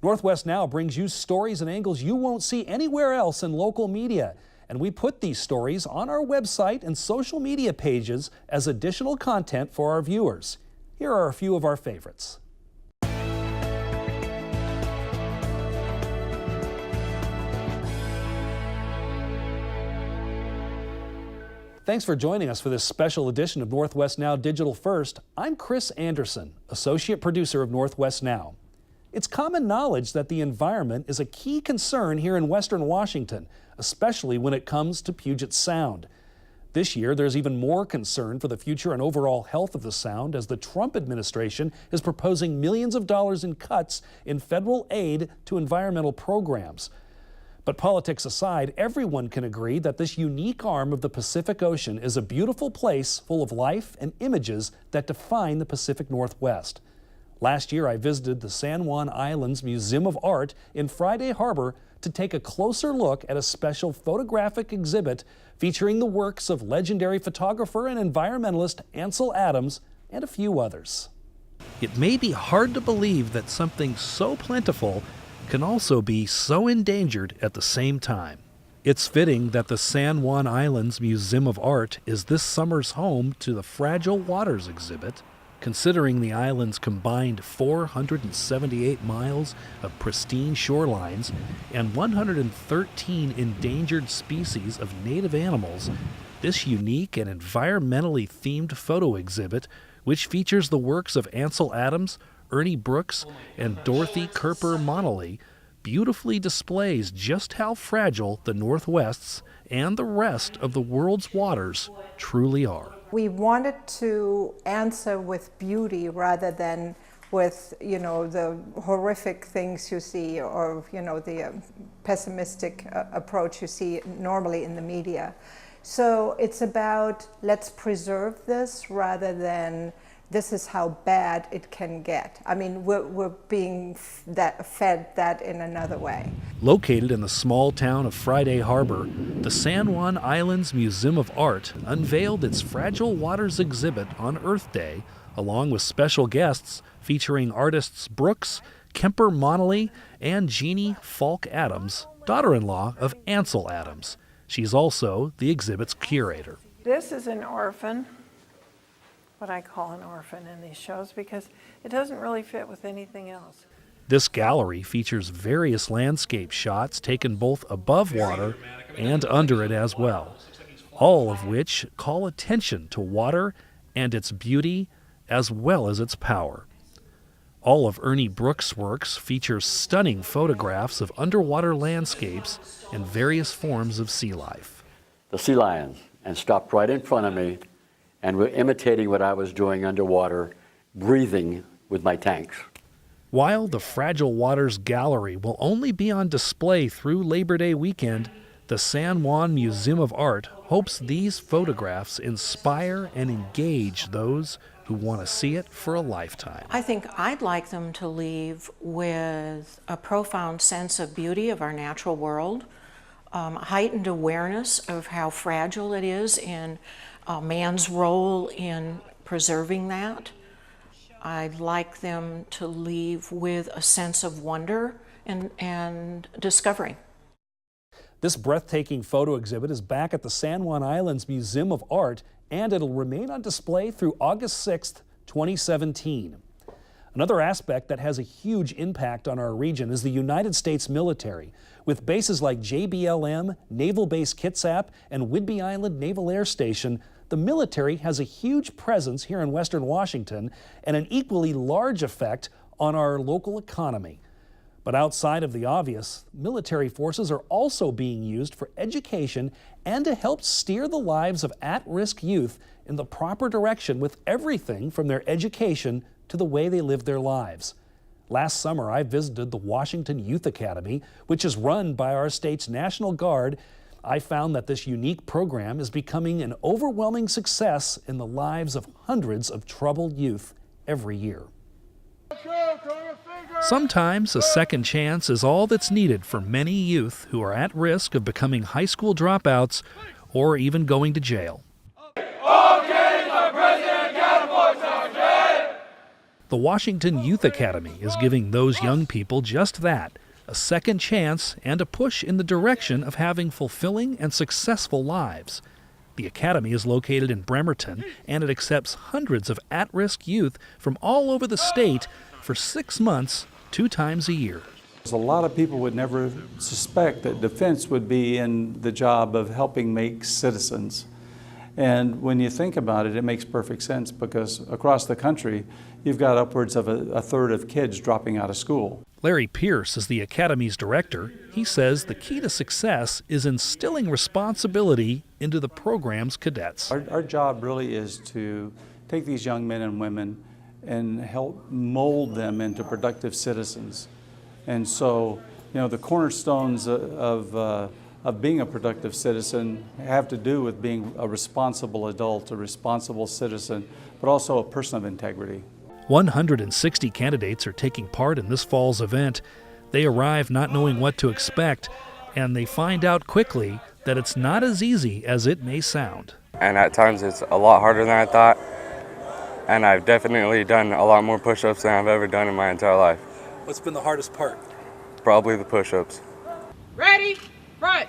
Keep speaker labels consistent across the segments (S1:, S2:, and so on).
S1: Northwest Now brings you stories and angles you won't see anywhere else in local media. And we put these stories on our website and social media pages as additional content for our viewers. Here are a few of our favorites. Thanks for joining us for this special edition of Northwest Now Digital First. I'm Chris Anderson, Associate Producer of Northwest Now. It's common knowledge that the environment is a key concern here in Western Washington, especially when it comes to Puget Sound. This year, there's even more concern for the future and overall health of the Sound as the Trump administration is proposing millions of dollars in cuts in federal aid to environmental programs. But politics aside, everyone can agree that this unique arm of the Pacific Ocean is a beautiful place full of life and images that define the Pacific Northwest. Last year, I visited the San Juan Islands Museum of Art in Friday Harbor to take a closer look at a special photographic exhibit featuring the works of legendary photographer and environmentalist Ansel Adams and a few others. It may be hard to believe that something so plentiful can also be so endangered at the same time. It's fitting that the San Juan Islands Museum of Art is this summer's home to the Fragile Waters exhibit, considering the island's combined 478 miles of pristine shorelines and 113 endangered species of native animals. This unique and environmentally themed photo exhibit, which features the works of Ansel Adams, Ernie Brooks, and Dorothy Kerper Monolly, beautifully displays just how fragile the Northwest's and the rest of the world's waters truly are.
S2: We wanted to answer with beauty rather than with, the horrific things you see or, the pessimistic approach you see normally in the media. So it's about let's preserve this rather than this is how bad it can get. I mean, we're being fed that in another way.
S1: Located in the small town of Friday Harbor, the San Juan Islands Museum of Art unveiled its Fragile Waters exhibit on Earth Day, along with special guests featuring artists Brooks, Kemper Monolly, and Jeannie Falk Adams, daughter-in-law of Ansel Adams. She's also the exhibit's curator.
S3: This is an orphan. What I call an orphan in these shows because it doesn't really fit with anything else.
S1: This gallery features various landscape shots taken both above water and under it as well, all of which call attention to water and its beauty as well as its power. All of Ernie Brooks' works feature stunning photographs of underwater landscapes and various forms of sea life.
S4: The sea lions, and stopped right in front of me, and were imitating what I was doing underwater, breathing with my tanks.
S1: While the Fragile Waters Gallery will only be on display through Labor Day weekend, the San Juan Museum of Art hopes these photographs inspire and engage those who want to see it for a lifetime.
S5: I think I'd like them to leave with a profound sense of beauty of our natural world, heightened awareness of how fragile it is and man's role in preserving that. I'd like them to leave with a sense of wonder and discovery.
S1: This breathtaking photo exhibit is back at the San Juan Islands Museum of Art, and it'll remain on display through August 6th, 2017. Another aspect that has a huge impact on our region is the United States military. With bases like JBLM, Naval Base Kitsap, and Whidbey Island Naval Air Station, the military has a huge presence here in Western Washington and an equally large effect on our local economy. But outside of the obvious, military forces are also being used for education and to help steer the lives of at-risk youth in the proper direction with everything from their education to the way they live their lives. Last summer, I visited the Washington Youth Academy, which is run by our state's National Guard. I found that this unique program is becoming an overwhelming success in the lives of hundreds of troubled youth every year. Sometimes a second chance is all that's needed for many youth who are at risk of becoming high school dropouts or even going to jail. The Washington Youth Academy is giving those young people just that, a second chance and a push in the direction of having fulfilling and successful lives. The Academy is located in Bremerton, and it accepts hundreds of at-risk youth from all over the state for 6 months, 2 times a year.
S6: A lot of people would never suspect that defense would be in the job of helping make citizens. And when you think about it, it makes perfect sense, because across the country, you've got upwards of a third of kids dropping out of school.
S1: Larry Pierce is the Academy's director. He says the key to success is instilling responsibility into the program's cadets.
S6: Our job really is to take these young men and women and help mold them into productive citizens. And so, the cornerstones of being a productive citizen have to do with being a responsible adult, a responsible citizen, but also a person of integrity.
S1: 160 candidates are taking part in this fall's event. They arrive not knowing what to expect, and they find out quickly that it's not as easy as it may sound.
S7: And at times it's a lot harder than I thought, and I've definitely done a lot more push-ups than I've ever done in my entire life.
S1: What's been the hardest part?
S7: Probably the push-ups.
S8: Ready, front!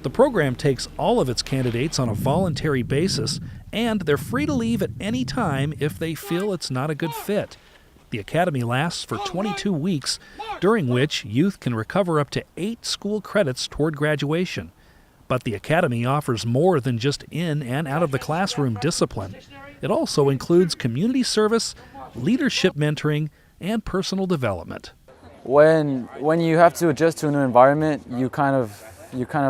S1: The program takes all of its candidates on a voluntary basis, and they're free to leave at any time if they feel it's not a good fit. The Academy lasts for 22 weeks, during which youth can recover up to 8 school credits toward graduation. But the Academy offers more than just in and out of the classroom discipline. It also includes community service, leadership mentoring, and personal development.
S9: When you have to adjust to a new environment, you kind of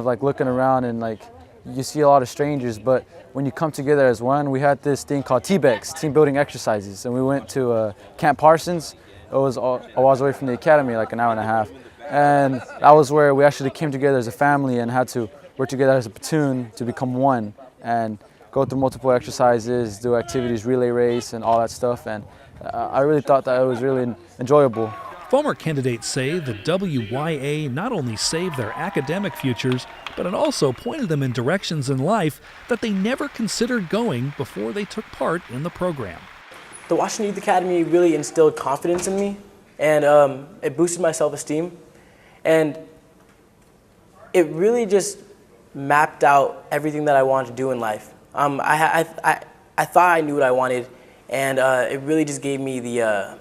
S9: like looking around and like you see a lot of strangers, but when you come together as one, we had this thing called TBEX, team building exercises, and we went to Camp Parsons. It was a while away from the Academy, like an hour and a half, and that was where we actually came together as a family and had to work together as a platoon to become one and go through multiple exercises, do activities, relay race, and all that stuff. And I really thought that it was really enjoyable.
S1: Former candidates say the WYA not only saved their academic futures, but it also pointed them in directions in life that they never considered going before they took part in the program.
S10: The Washington Youth Academy really instilled confidence in me, and it boosted my self-esteem, and it really just mapped out everything that I wanted to do in life. I thought I knew what I wanted, and it really just gave me the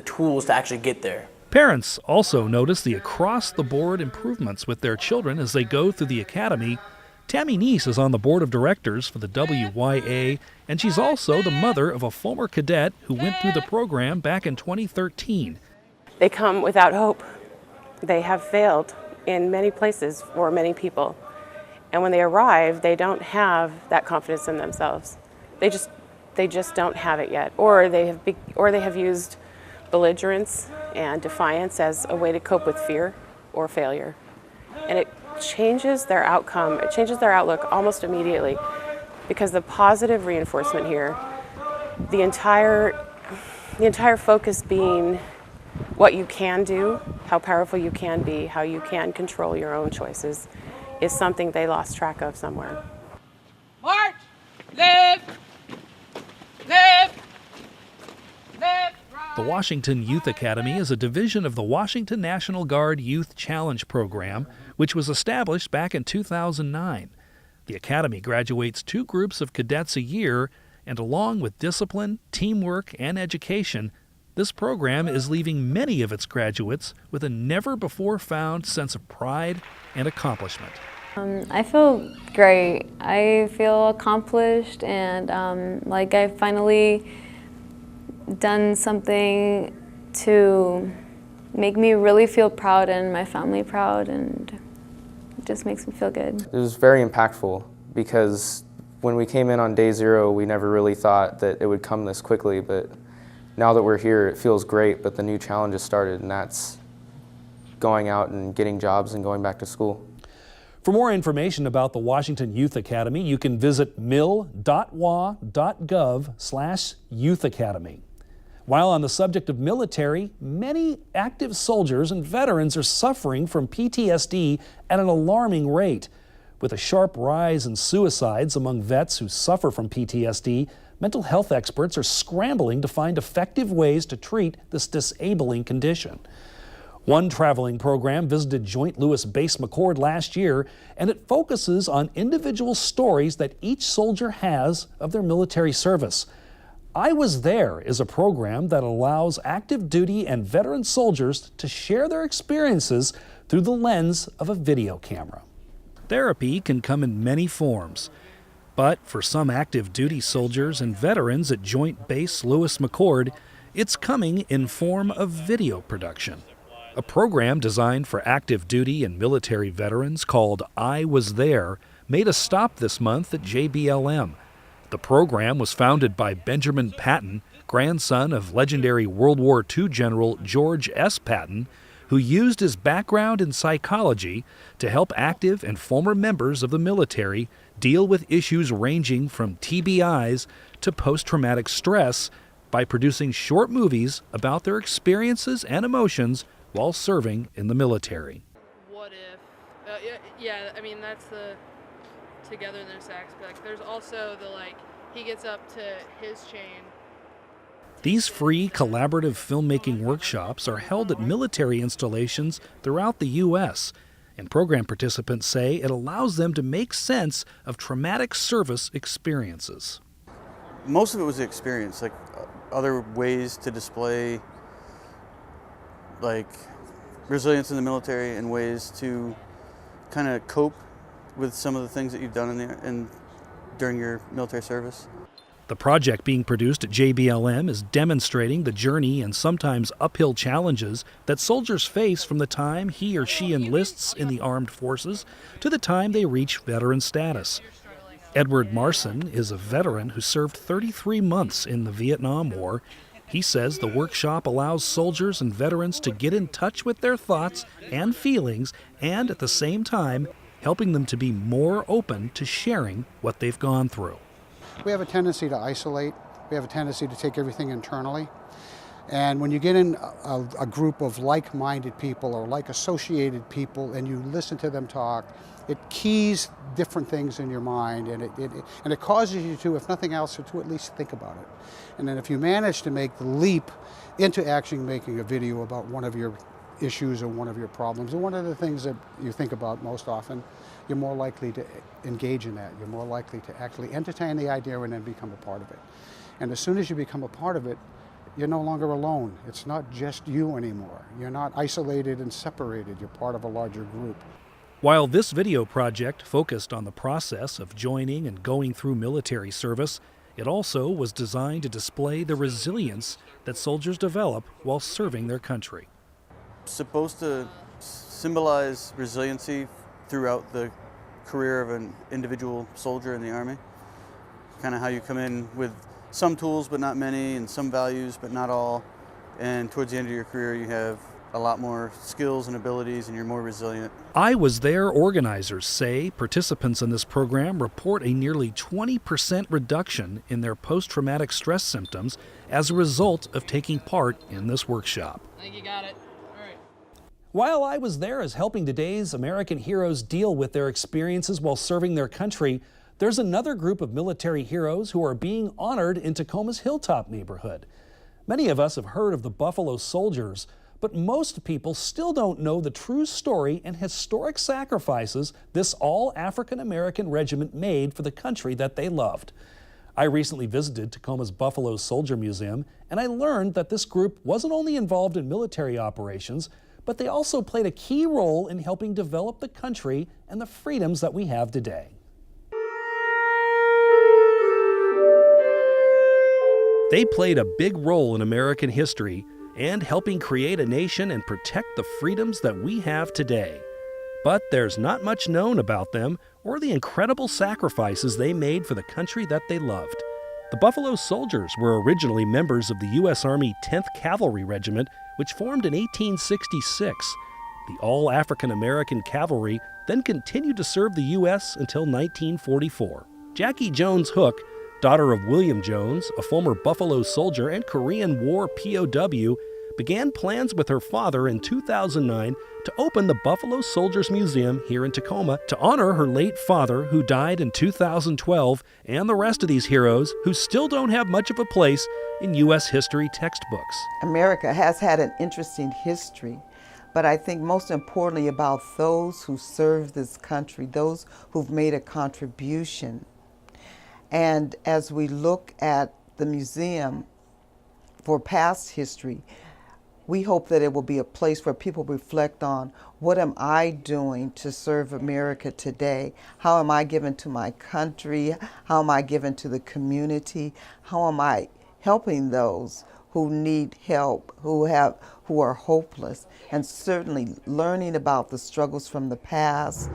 S10: tools to actually get there.
S1: Parents also notice the across-the-board improvements with their children as they go through the Academy. Tammy Neese is on the board of directors for the WYA, and she's also the mother of a former cadet who went through the program back in 2013.
S11: They come without hope. They have failed in many places for many people. And when they arrive, they don't have that confidence in themselves. They just don't have it yet. Or they have used belligerence and defiance as a way to cope with fear or failure. And it changes their outcome, it changes their outlook almost immediately, because the positive reinforcement here, the entire focus being what you can do, how powerful you can be, how you can control your own choices, is something they lost track of somewhere.
S8: March! Live! Live! Live!
S1: The Washington Youth Academy is a division of the Washington National Guard Youth Challenge Program, which was established back in 2009. The Academy graduates 2 groups of cadets a year, and along with discipline, teamwork, and education, this program is leaving many of its graduates with a never-before-found sense of pride and accomplishment.
S12: I feel great. I feel accomplished, and like I finally done something to make me really feel proud and my family proud, and it just makes me feel good.
S13: It was very impactful because when we came in on day 0, we never really thought that it would come this quickly, but now that we're here, it feels great, but the new challenge has started, and that's going out and getting jobs and going back to school.
S1: For more information about the Washington Youth Academy, you can visit mil.wa.gov/Youth Academy. While on the subject of military, many active soldiers and veterans are suffering from PTSD at an alarming rate. With a sharp rise in suicides among vets who suffer from PTSD, mental health experts are scrambling to find effective ways to treat this disabling condition. One traveling program visited Joint Lewis Base McChord last year, and it focuses on individual stories that each soldier has of their military service. I Was There is a program that allows active duty and veteran soldiers to share their experiences through the lens of a video camera. Therapy can come in many forms, but for some active duty soldiers and veterans at Joint Base Lewis McChord, it's coming in form of video production. A program designed for active duty and military veterans called I Was There made a stop this month at JBLM. The program was founded by Benjamin Patton, grandson of legendary World War II General George S. Patton, who used his background in psychology to help active and former members of the military deal with issues ranging from TBIs to post-traumatic stress by producing short movies about their experiences and emotions while serving in the military.
S14: What if? Yeah, I mean, that's the togetherness aspect. There's also the, like, he gets up to his chain.
S1: These free collaborative filmmaking workshops are held at military installations throughout the U.S., and program participants say it allows them to make sense of traumatic service experiences.
S15: Most of it was the experience, like other ways to display like resilience in the military and ways to kind of cope with some of the things that you've done during your military service.
S1: The project being produced at JBLM is demonstrating the journey and sometimes uphill challenges that soldiers face from the time he or she enlists in the armed forces to the time they reach veteran status. Edward Marson is a veteran who served 33 months in the Vietnam War. He says the workshop allows soldiers and veterans to get in touch with their thoughts and feelings, and at the same time, helping them to be more open to sharing what they've gone through.
S16: We have a tendency to isolate. We have a tendency to take everything internally. And when you get in a group of like-minded people or like-associated people and you listen to them talk, it keys different things in your mind, and it causes you to, if nothing else, to at least think about it. And then if you manage to make the leap into actually making a video about one of your issues or one of your problems, and one of the things that you think about most often, you're more likely to engage in that. You're more likely to actually entertain the idea and then become a part of it. And as soon as you become a part of it, you're no longer alone. It's not just you anymore. You're not isolated and separated. You're part of a larger group.
S1: While this video project focused on the process of joining and going through military service, it also was designed to display the resilience that soldiers develop while serving their country.
S15: It's supposed to symbolize resiliency throughout the career of an individual soldier in the Army. Kind of how you come in with some tools but not many, and some values but not all, and towards the end of your career you have a lot more skills and abilities and you're more resilient.
S1: I Was There organizers say participants in this program report a nearly 20% reduction in their post-traumatic stress symptoms as a result of taking part in this workshop.
S8: I think you got it. All right.
S1: While I Was There is helping today's American heroes deal with their experiences while serving their country, there's another group of military heroes who are being honored in Tacoma's Hilltop neighborhood. Many of us have heard of the Buffalo Soldiers, but most people still don't know the true story and historic sacrifices this all-African-American regiment made for the country that they loved. I recently visited Tacoma's Buffalo Soldier Museum, and I learned that this group wasn't only involved in military operations, but they also played a key role in helping develop the country and the freedoms that we have today. They played a big role in American history and helping create a nation and protect the freedoms that we have today. But there's not much known about them or the incredible sacrifices they made for the country that they loved. The Buffalo Soldiers were originally members of the U.S. Army 10th Cavalry Regiment, which formed in 1866. The all-African-American cavalry then continued to serve the U.S. until 1944. Jackie Jones Hook, daughter of William Jones, a former Buffalo soldier and Korean War POW, began plans with her father in 2009 to open the Buffalo Soldiers Museum here in Tacoma to honor her late father, who died in 2012, and the rest of these heroes who still don't have much of a place in U.S. history textbooks.
S17: America has had an interesting history, but I think most importantly about those who serve this country, those who've made a contribution. And as we look at the museum for past history, we hope that it will be a place where people reflect on, what am I doing to serve America today? How am I giving to my country? How am I giving to the community? How am I helping those who need help, who are hopeless, and certainly learning about the struggles from the past.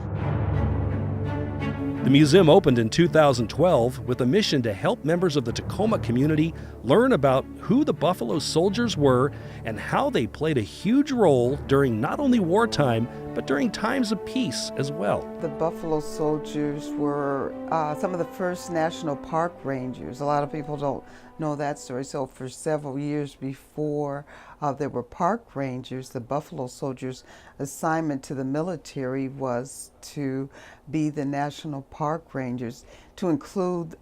S1: The museum opened in 2012 with a mission to help members of the Tacoma community learn about who the Buffalo Soldiers were and how they played a huge role during not only wartime, but during times of peace as well.
S17: The Buffalo Soldiers were some of the first National Park Rangers. A lot of people don't know that story. So for several years before there were park rangers, the Buffalo Soldiers' assignment to the military was to be the National Park Rangers, to include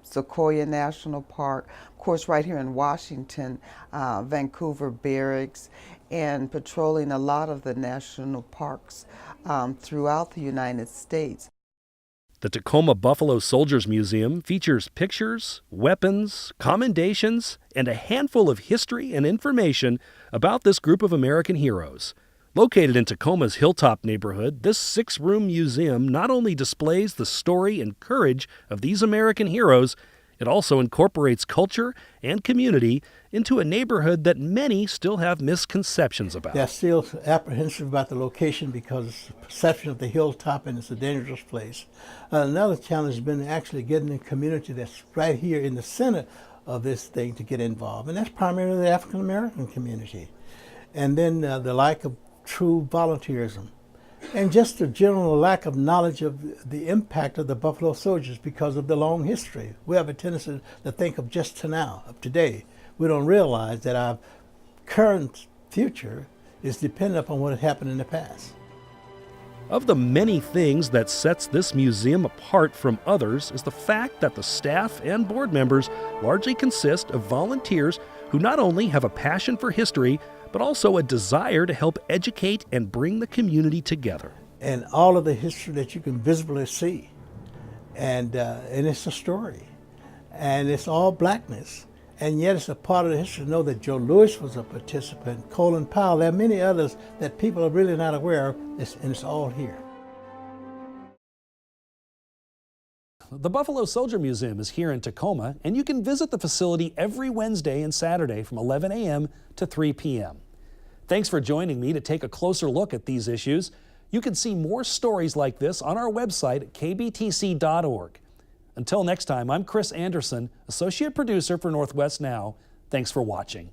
S17: Sequoia National Park, of course right here in Washington, Vancouver Barracks, and patrolling a lot of the national parks throughout the United States.
S1: The Tacoma Buffalo Soldiers Museum features pictures, weapons, commendations, and a handful of history and information about this group of American heroes. Located in Tacoma's Hilltop neighborhood, this 6-room museum not only displays the story and courage of these American heroes, it also incorporates culture and community into a neighborhood that many still have misconceptions about.
S18: They're still apprehensive about the location because of the perception of the hilltop, and it's a dangerous place. Another challenge has been actually getting the community that's right here in the center of this thing to get involved, and that's primarily the African American community. And then the lack of true volunteerism, and just the general lack of knowledge of the impact of the Buffalo Soldiers because of the long history. We have a tendency to think of just to now, of today. We don't realize that our current future is dependent upon what had happened in the past.
S1: Of the many things that sets this museum apart from others is the fact that the staff and board members largely consist of volunteers who not only have a passion for history, but also a desire to help educate and bring the community together.
S18: And all of the history that you can visibly see, and it's a story, and it's all blackness, and yet it's a part of the history to know that Joe Louis was a participant, Colin Powell, there are many others that people are really not aware of, and it's all here.
S1: The Buffalo Soldier Museum is here in Tacoma, and you can visit the facility every Wednesday and Saturday from 11 a.m. to 3 p.m. Thanks for joining me to take a closer look at these issues. You can see more stories like this on our website at kbtc.org. Until next time, I'm Chris Anderson, Associate Producer for Northwest Now. Thanks for watching.